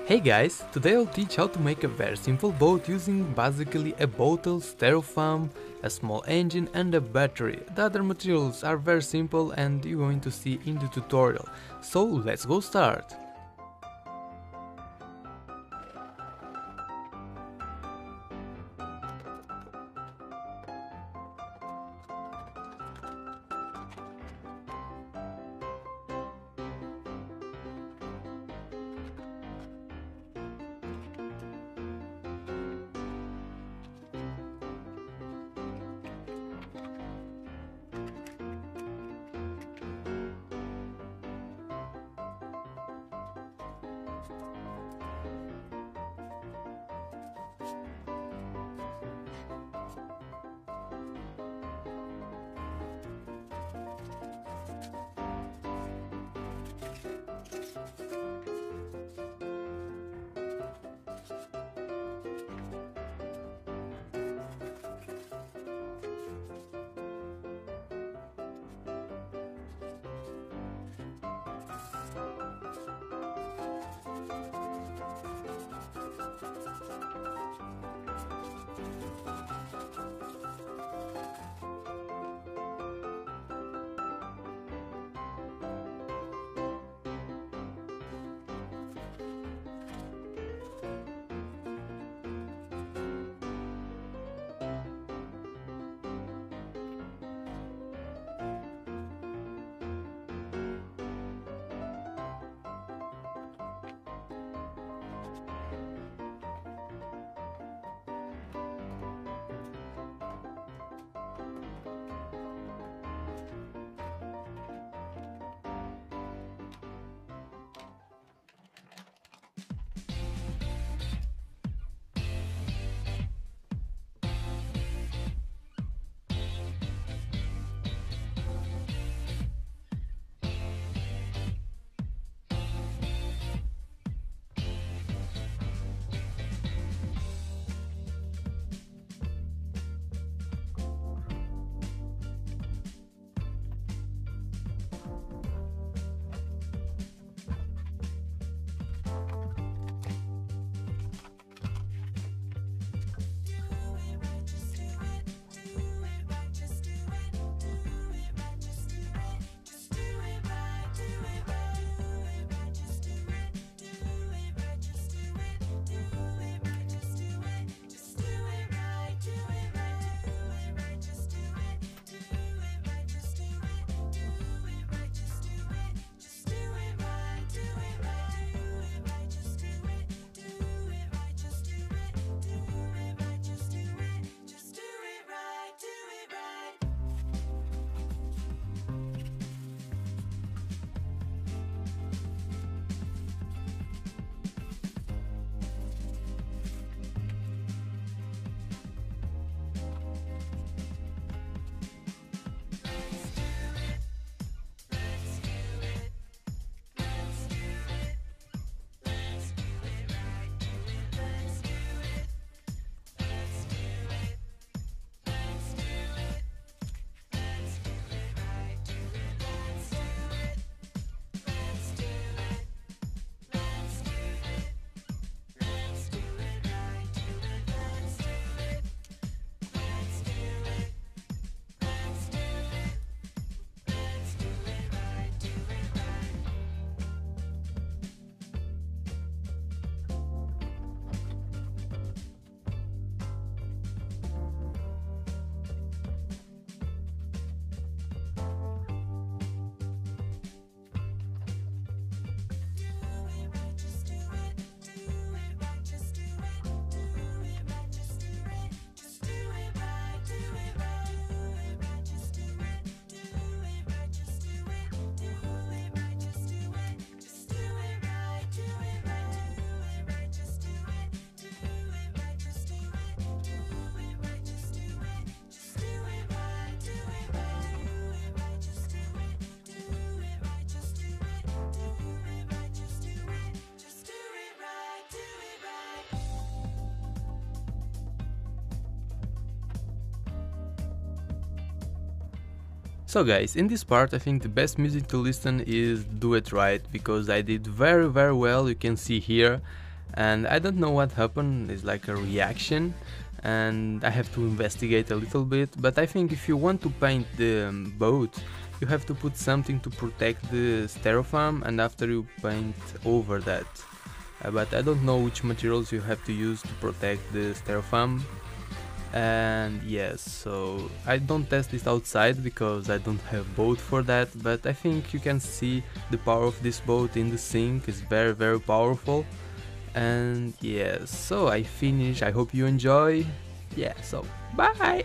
Hey guys, today I'll teach how to make a very simple boat using basically a bottle, styrofoam, a small engine and a battery. The other materials are very simple and you're going to see in the tutorial. So let's go start! So guys, in this part I think the best music to listen is Do It Right, because I did very well, you can see here. and I don't know what happened. It's like a reaction, and I have to investigate a little bit. But I think if you want to paint the boat, you have to put something to protect the styrofoam, and after you paint over that. But I don't know which materials you have to use to protect the styrofoam. And yes, so I don't test this outside because I don't have boat for that, but I think you can see the power of this boat in the sink is very powerful. And yes, so I finish. I hope you enjoy. Yeah, so bye.